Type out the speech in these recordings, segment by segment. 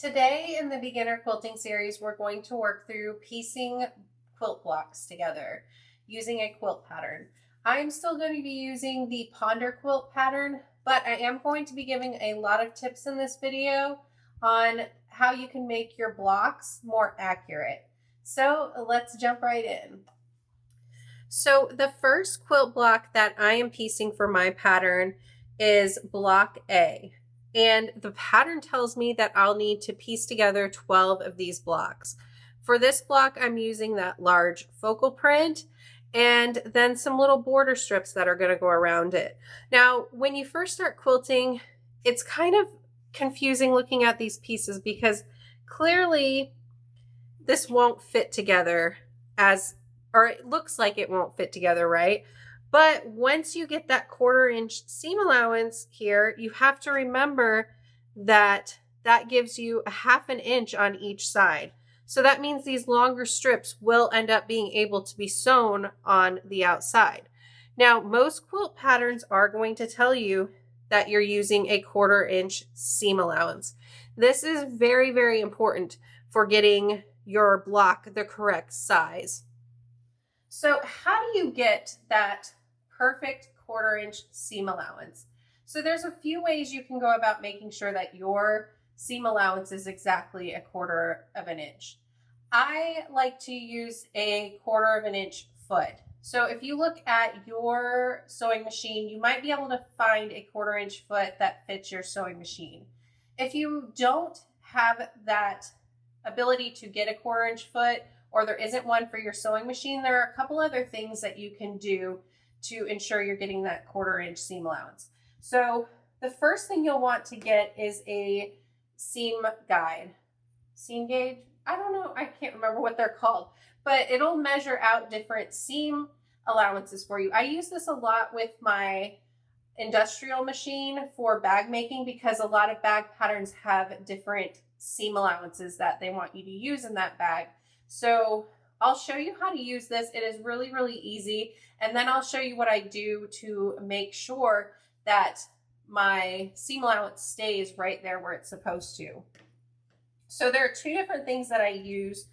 Today in the beginner quilting series, we're going to work through piecing quilt blocks together using a quilt pattern. I'm still going to be using the ponder quilt pattern, but I am going to be giving a lot of tips in this video on how you can make your blocks more accurate. So let's jump right in. So the first quilt block that I am piecing for my pattern is block A. And the pattern tells me that I'll need to piece together 12 of these blocks. For this block, I'm using that large focal print and then some little border strips that are going to go around it. Now, when you first start quilting, it's kind of confusing looking at these pieces because clearly this won't fit together or it looks like it won't fit together, right? But once you get that 1/4 inch seam allowance here, you have to remember that that gives you a 1/2 inch on each side. So that means these longer strips will end up being able to be sewn on the outside. Now, most quilt patterns are going to tell you that you're using a 1/4 inch seam allowance. This is very, very important for getting your block the correct size. So how do you get that perfect 1/4 inch seam allowance? So there's a few ways you can go about making sure that your seam allowance is exactly a 1/4 inch. I like to use a 1/4 inch foot. So if you look at your sewing machine, you might be able to find a 1/4 inch foot that fits your sewing machine. If you don't have that ability to get a 1/4 inch foot, or there isn't one for your sewing machine, there are a couple other things that you can do to ensure you're getting that 1/4 inch seam allowance. So the first thing you'll want to get is a seam guide. Seam gauge? I don't know, I can't remember what they're called, but it'll measure out different seam allowances for you. I use this a lot with my industrial machine for bag making because a lot of bag patterns have different seam allowances that they want you to use in that bag. So I'll show you how to use this. It is really, really easy. And then I'll show you what I do to make sure that my seam allowance stays right there where it's supposed to. So there are two different things that I use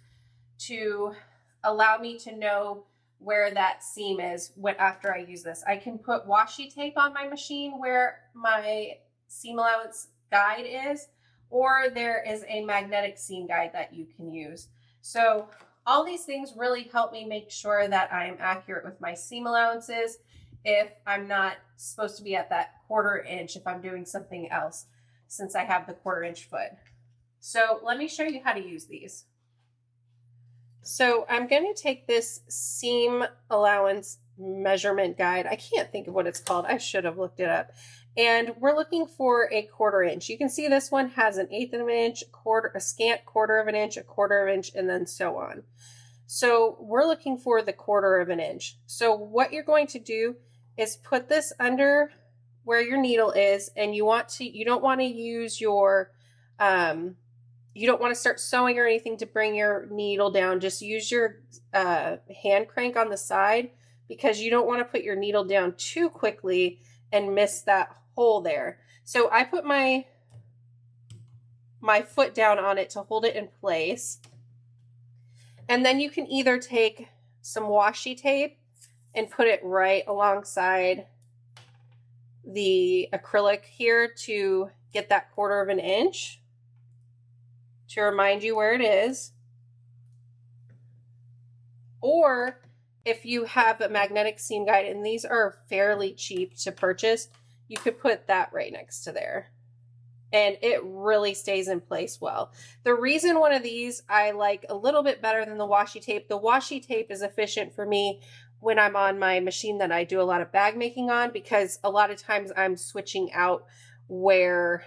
to allow me to know where that seam is after I use this. I can put washi tape on my machine where my seam allowance guide is, or there is a magnetic seam guide that you can use. So all these things really help me make sure that I'm accurate with my seam allowances if I'm not supposed to be at that 1/4 inch if I'm doing something else, since I have the 1/4 inch foot. So let me show you how to use these. So I'm going to take this seam allowance measurement guide. I can't think of what it's called. I should have looked it up. And we're looking for a 1/4 inch. You can see this one has an 1/8 of an inch, a scant 1/4 inch, a 1/4 inch, and then so on. So we're looking for the 1/4 inch. So what you're going to do is put this under where your needle is, and you don't want to use your, you don't want to start sewing or anything to bring your needle down. Just use your hand crank on the side, because you don't want to put your needle down too quickly and miss that hole there. So I put my foot down on it to hold it in place. And then you can either take some washi tape and put it right alongside the acrylic here to get that 1/4 inch to remind you where it is. Or if you have a magnetic seam guide, and these are fairly cheap to purchase, you could put that right next to there. And it really stays in place well. The reason one of these I like a little bit better than the washi tape is efficient for me when I'm on my machine that I do a lot of bag making on, because a lot of times I'm switching out where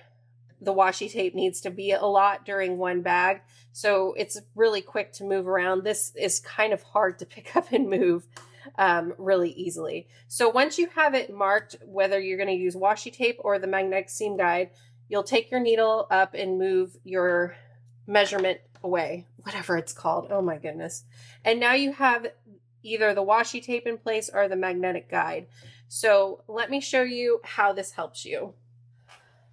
the washi tape needs to be a lot during one bag. So it's really quick to move around. This is kind of hard to pick up and move really easily. So once you have it marked, whether you're going to use washi tape or the magnetic seam guide, you'll take your needle up and move your measurement away, whatever it's called. Oh my goodness. And now you have either the washi tape in place or the magnetic guide. So let me show you how this helps you.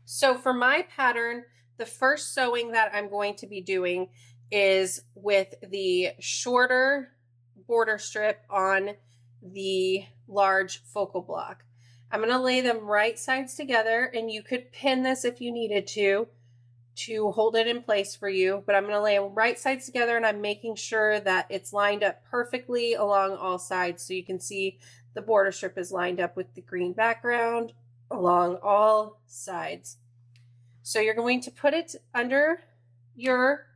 So for my pattern, the first sewing that I'm going to be doing is with the shorter border strip on the large focal block. I'm going to lay them right sides together, and you could pin this if you needed to hold it in place for you, but I'm going to lay them right sides together, and I'm making sure that it's lined up perfectly along all sides. So you can see the border strip is lined up with the green background along all sides. So you're going to put it under your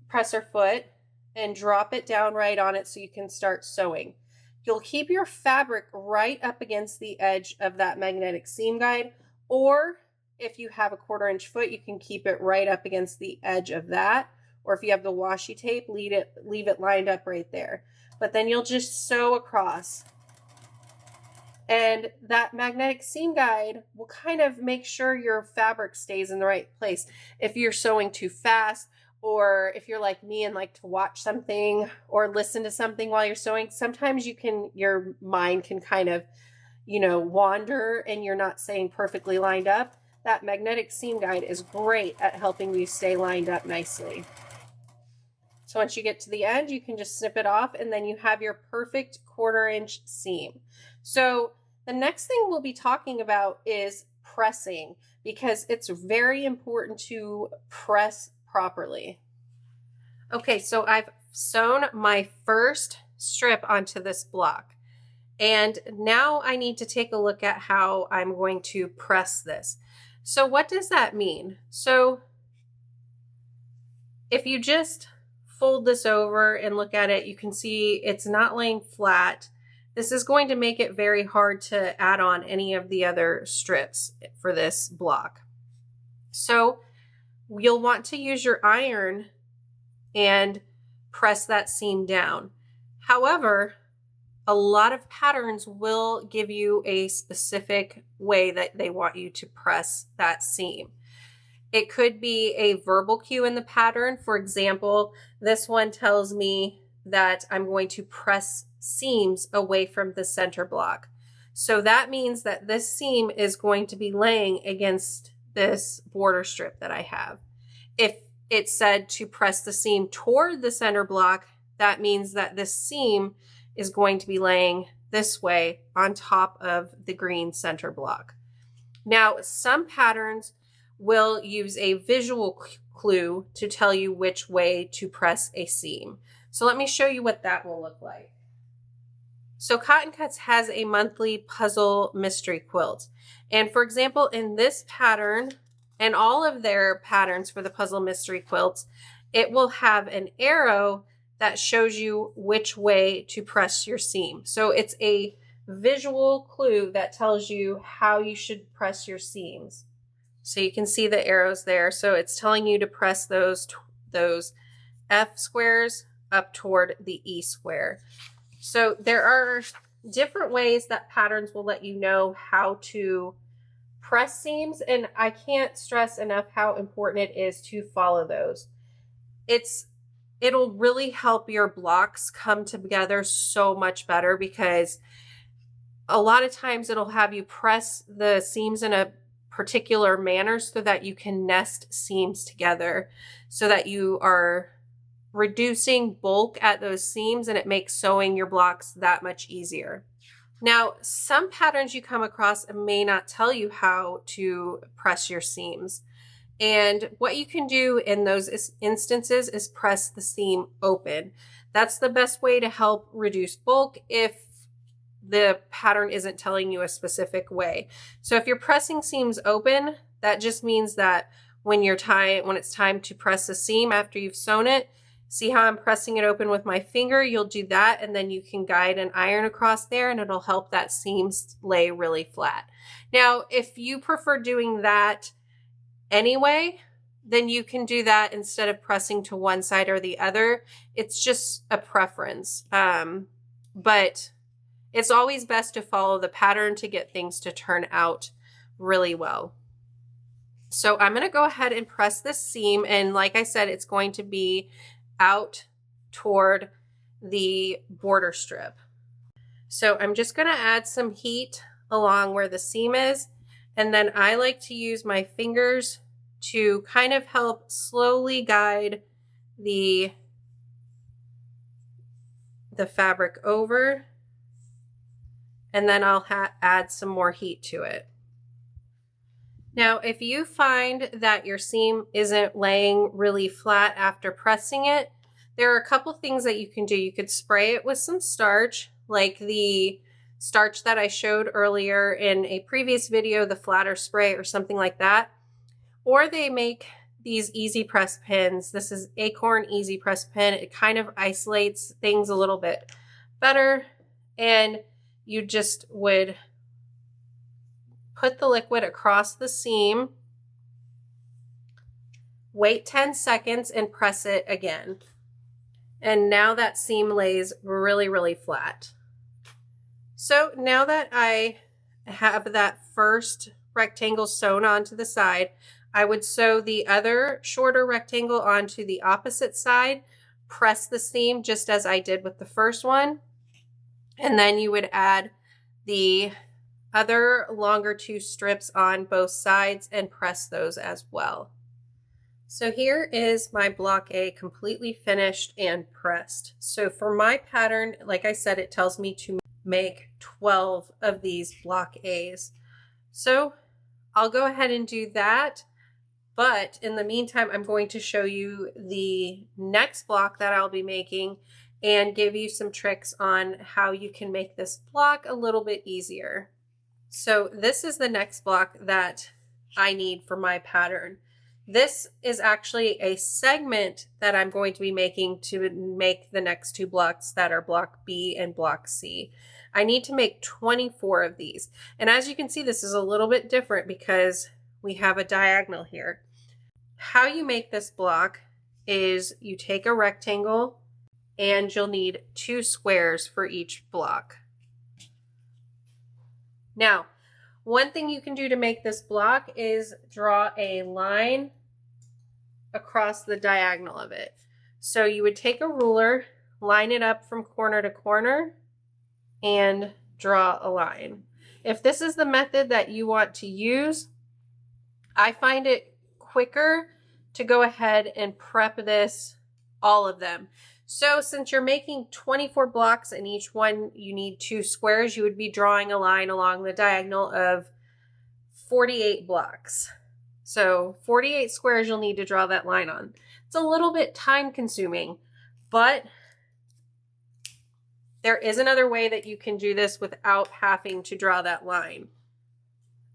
presser foot and drop it down right on it so you can start sewing. You'll keep your fabric right up against the edge of that magnetic seam guide, or if you have a 1/4 inch foot, you can keep it right up against the edge of that, or if you have the washi tape, leave it lined up right there. But then you'll just sew across. And that magnetic seam guide will kind of make sure your fabric stays in the right place. If you're sewing too fast, or if you're like me and like to watch something or listen to something while you're sewing, sometimes your mind can kind of, wander and you're not staying perfectly lined up. That magnetic seam guide is great at helping you stay lined up nicely. So once you get to the end, you can just snip it off, and then you have your perfect 1/4 inch seam. So the next thing we'll be talking about is pressing, because it's very important to press properly. Okay, so I've sewn my first strip onto this block, and now I need to take a look at how I'm going to press this. So what does that mean? So if you just fold this over and look at it, you can see it's not laying flat. This is going to make it very hard to add on any of the other strips for this block. So you'll want to use your iron and press that seam down. However, a lot of patterns will give you a specific way that they want you to press that seam. It could be a verbal cue in the pattern. For example, this one tells me that I'm going to press seams away from the center block. So that means that this seam is going to be laying against this border strip that I have. If it said to press the seam toward the center block, that means that this seam is going to be laying this way on top of the green center block. Now, some patterns will use a visual clue to tell you which way to press a seam. So let me show you what that will look like. So Cotton Cuts has a monthly puzzle mystery quilt. And for example, in this pattern and all of their patterns for the puzzle mystery quilts, it will have an arrow that shows you which way to press your seam. So it's a visual clue that tells you how you should press your seams. So you can see the arrows there. So it's telling you to press those F squares up toward the E square. So there are different ways that patterns will let you know how to press seams, and I can't stress enough how important it is to follow those. It'll really help your blocks come together so much better, because a lot of times it'll have you press the seams in a particular manner so that you can nest seams together, so that you are reducing bulk at those seams, and it makes sewing your blocks that much easier. Now, some patterns you come across may not tell you how to press your seams. And what you can do in those instances is press the seam open. That's the best way to help reduce bulk if the pattern isn't telling you a specific way. So if you're pressing seams open, that just means that when it's time to press a seam after you've sewn it, see how I'm pressing it open with my finger? You'll do that, and then you can guide an iron across there, and it'll help that seam lay really flat. Now, if you prefer doing that anyway, then you can do that instead of pressing to one side or the other. It's just a preference. But it's always best to follow the pattern to get things to turn out really well. So I'm going to go ahead and press this seam, and like I said, it's going to be out toward the border strip. So I'm just going to add some heat along where the seam is, and then I like to use my fingers to kind of help slowly guide the fabric over, and then I'll add some more heat to it. Now, if you find that your seam isn't laying really flat after pressing it, there are a couple things that you can do. You could spray it with some starch, like the starch that I showed earlier in a previous video, the flatter spray or something like that. Or they make these easy press pins. This is Acorn Easy Press Pin. It kind of isolates things a little bit better, and you just would put the liquid across the seam, wait 10 seconds, and press it again. And now that seam lays really, really flat. So now that I have that first rectangle sewn onto the side, I would sew the other shorter rectangle onto the opposite side, press the seam just as I did with the first one, and then you would add the other longer 2 strips on both sides and press those as well. So here is my block A completely finished and pressed. So for my pattern, like I said, it tells me to make 12 of these block A's. So I'll go ahead and do that. But in the meantime, I'm going to show you the next block that I'll be making and give you some tricks on how you can make this block a little bit easier. So this is the next block that I need for my pattern. This is actually a segment that I'm going to be making to make the next 2 blocks that are block B and block C. I need to make 24 of these. And as you can see, this is a little bit different because we have a diagonal here. How you make this block is you take a rectangle and you'll need 2 squares for each block. Now, one thing you can do to make this block is draw a line across the diagonal of it. So you would take a ruler, line it up from corner to corner, and draw a line. If this is the method that you want to use, I find it quicker to go ahead and prep this, all of them. So since you're making 24 blocks and each one you need 2 squares, you would be drawing a line along the diagonal of 48 blocks. So 48 squares you'll need to draw that line on. It's a little bit time consuming, but there is another way that you can do this without having to draw that line.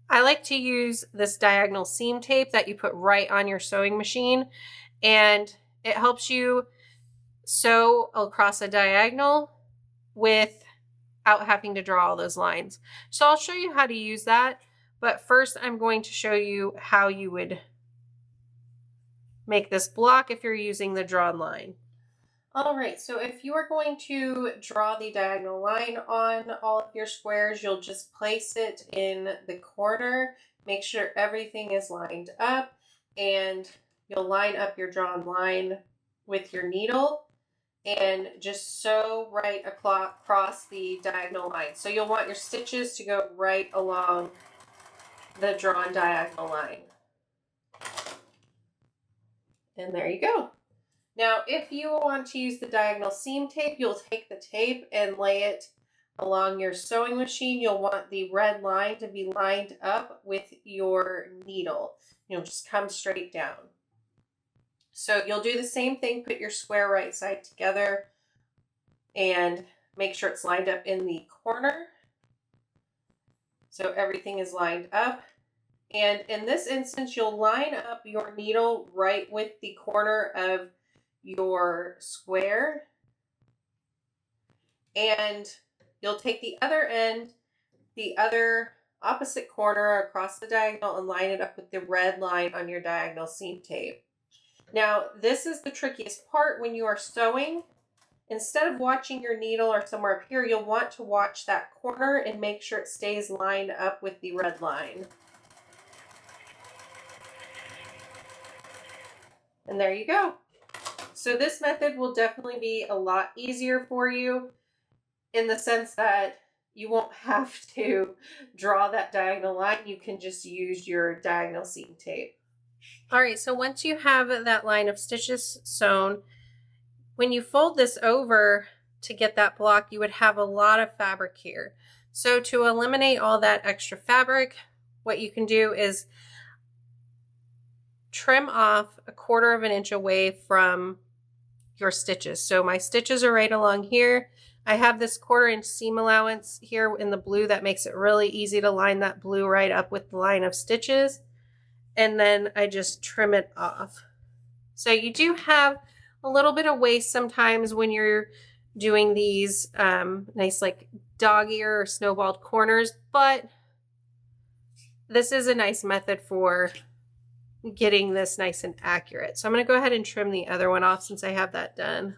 I like to use this diagonal seam tape that you put right on your sewing machine, and it helps you sew across a diagonal without having to draw all those lines. So I'll show you how to use that, but first I'm going to show you how you would make this block if you're using the drawn line. All right, so if you are going to draw the diagonal line on all of your squares, you'll just place it in the corner, make sure everything is lined up, and you'll line up your drawn line with your needle and just sew right across the diagonal line. So you'll want your stitches to go right along the drawn diagonal line. And there you go. Now, if you want to use the diagonal seam tape, you'll take the tape and lay it along your sewing machine. You'll want the red line to be lined up with your needle. You'll just come straight down. So you'll do the same thing, put your square right side together and make sure it's lined up in the corner. So everything is lined up. And in this instance, you'll line up your needle right with the corner of your square. And you'll take the other end, the other opposite corner across the diagonal, and line it up with the red line on your diagonal seam tape. Now, this is the trickiest part when you are sewing. Instead of watching your needle or somewhere up here, you'll want to watch that corner and make sure it stays lined up with the red line. And there you go. So this method will definitely be a lot easier for you in the sense that you won't have to draw that diagonal line. You can just use your diagonal seam tape. All right, so once you have that line of stitches sewn, when you fold this over to get that block, you would have a lot of fabric here. So to eliminate all that extra fabric, what you can do is trim off 1/4 of an inch away from your stitches. So my stitches are right along here. I have this 1/4 inch seam allowance here in the blue that makes it really easy to line that blue right up with the line of stitches. And then I just trim it off. So you do have a little bit of waste sometimes when you're doing these nice like dog ear or snowballed corners, but this is a nice method for getting this nice and accurate. So I'm going to go ahead and trim the other one off since I have that done.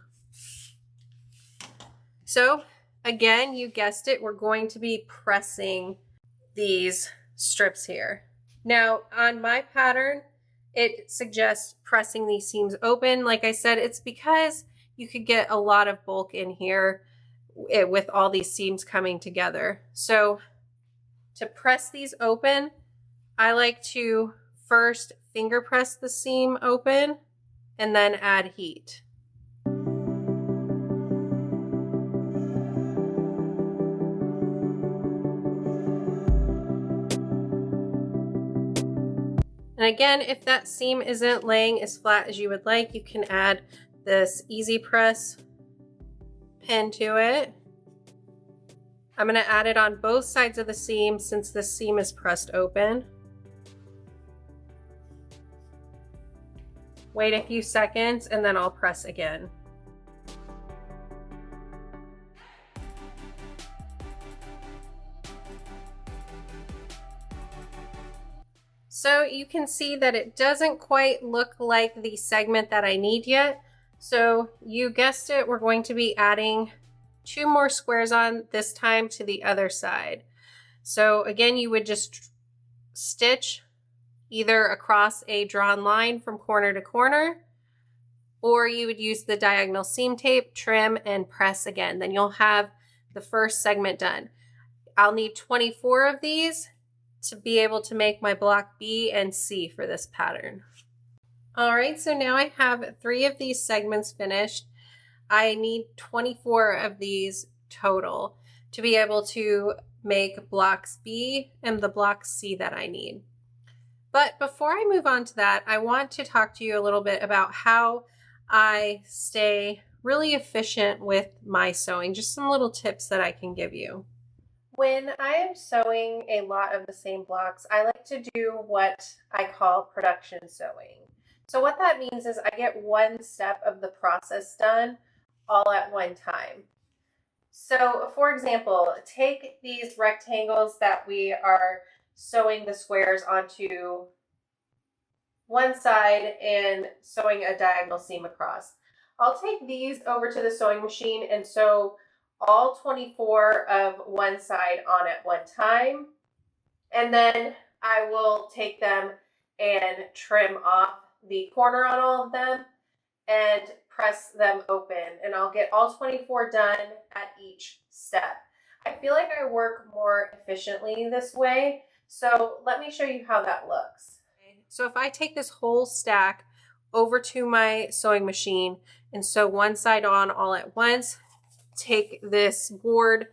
So again, you guessed it, we're going to be pressing these strips here. Now on my pattern, it suggests pressing these seams open. Like I said, it's because you could get a lot of bulk in here with all these seams coming together. So to press these open, I like to first finger press the seam open and then add heat. And again, if that seam isn't laying as flat as you would like, you can add this easy press pin to it. I'm going to add it on both sides of the seam since this seam is pressed open. Wait a few seconds and then I'll press again. So you can see that it doesn't quite look like the segment that I need yet. So you guessed it, we're going to be adding 2 more squares on, this time to the other side. So again, you would just stitch either across a drawn line from corner to corner, or you would use the diagonal seam tape, trim, and press again. Then you'll have the first segment done. I'll need 24 of these to be able to make my block B and C for this pattern. All right, so now I have 3 of these segments finished. I need 24 of these total to be able to make blocks B and the block C that I need. But before I move on to that, I want to talk to you a little bit about how I stay really efficient with my sewing, just some little tips that I can give you. When I am sewing a lot of the same blocks, I like to do what I call production sewing. So what that means is I get one step of the process done all at one time. So for example, take these rectangles that we are sewing the squares onto one side and sewing a diagonal seam across. I'll take these over to the sewing machine and sew all 24 of one side on at one time, and then I will take them and trim off the corner on all of them and press them open, and I'll get all 24 done at each step. I feel like I work more efficiently this way, so let me show you how that looks. So if I take this whole stack over to my sewing machine and sew one side on all at once, take this board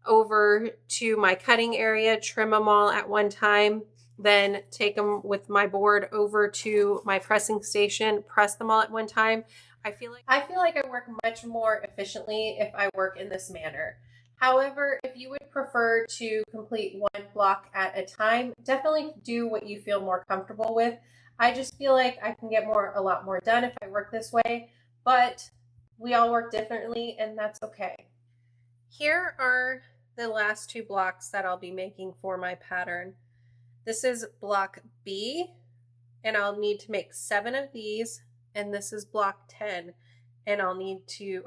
over to my cutting area, trim them all at one time, then take them with my board over to my pressing station, press them all at one time. I feel like I work much more efficiently if I work in this manner. However, if you would prefer to complete one block at a time, definitely do what you feel more comfortable with. I just feel like I can get a lot more done if I work this way, but we all work differently, and that's okay. Here are the last 2 blocks that I'll be making for my pattern. This is block B, and I'll need to make 7 of these, and this is block 10, and I'll need to,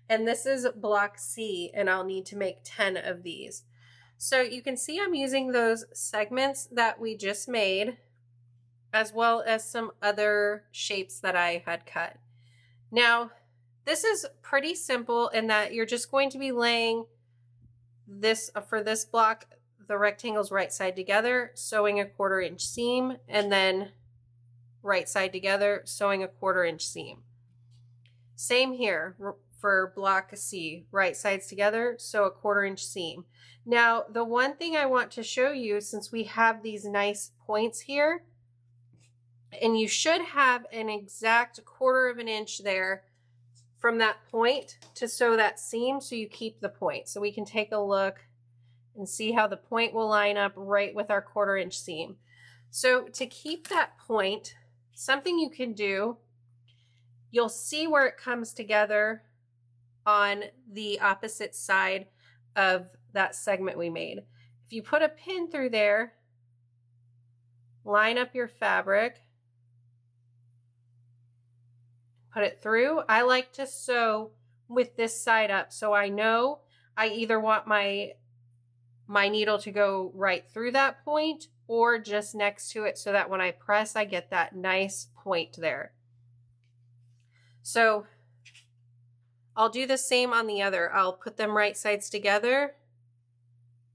and this is block C, and I'll need to make 10 of these. So you can see I'm using those segments that we just made, as well as some other shapes that I had cut. Now, this is pretty simple in that you're just going to be laying this, for this block, the rectangles right side together, sewing a 1/4 inch seam, and then right side together, sewing a 1/4 inch seam. Same here for block C, right sides together, sew a 1/4 inch seam. Now, the one thing I want to show you, since we have these nice points here, and you should have an exact 1/4 inch there from that point to sew that seam so you keep the point. So we can take a look and see how the point will line up right with our 1/4 inch seam. So to keep that point, something you can do, you'll see where it comes together on the opposite side of that segment we made. If you put a pin through there, line up your fabric, put it through. I like to sew with this side up so I know I either want my needle to go right through that point or just next to it so that when I press, I get that nice point there. So I'll do the same on the other. I'll put them right sides together.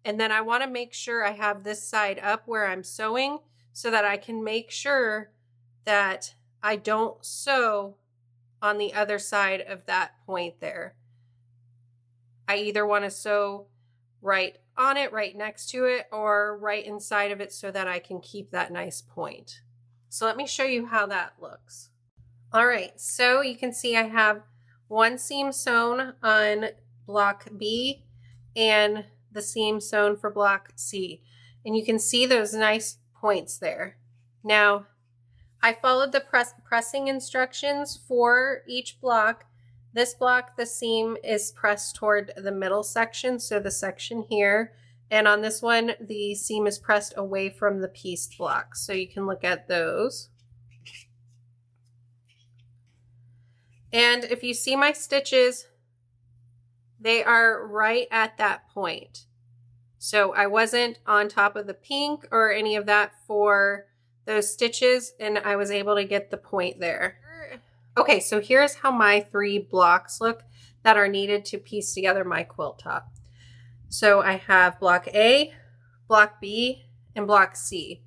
And then I want to make sure I have this side up where I'm sewing so that I can make sure that I don't sew on the other side of that point there. I either want to sew right on it, right next to it, or right inside of it so that I can keep that nice point. So let me show you how that looks. All right, so you can see I have one seam sewn on block B and the seam sewn for block C. And you can see those nice points there. Now, I followed the pressing instructions for each block. This block, the seam is pressed toward the middle section, so the section here. And on this one, the seam is pressed away from the pieced blocks. So you can look at those. And if you see my stitches, they are right at that point. So I wasn't on top of the pink or any of that for those stitches, and I was able to get the point there. Okay, so here's how my 3 blocks look that are needed to piece together my quilt top. So I have block A, block B, and block C.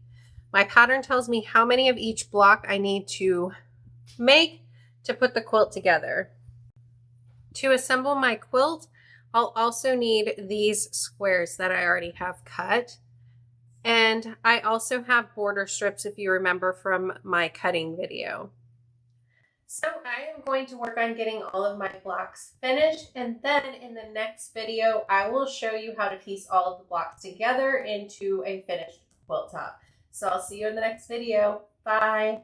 My pattern tells me how many of each block I need to make to put the quilt together. To assemble my quilt, I'll also need these squares that I already have cut. And I also have border strips if you remember from my cutting video. So I am going to work on getting all of my blocks finished, and then in the next video I will show you how to piece all of the blocks together into a finished quilt top. So I'll see you in the next video. Bye!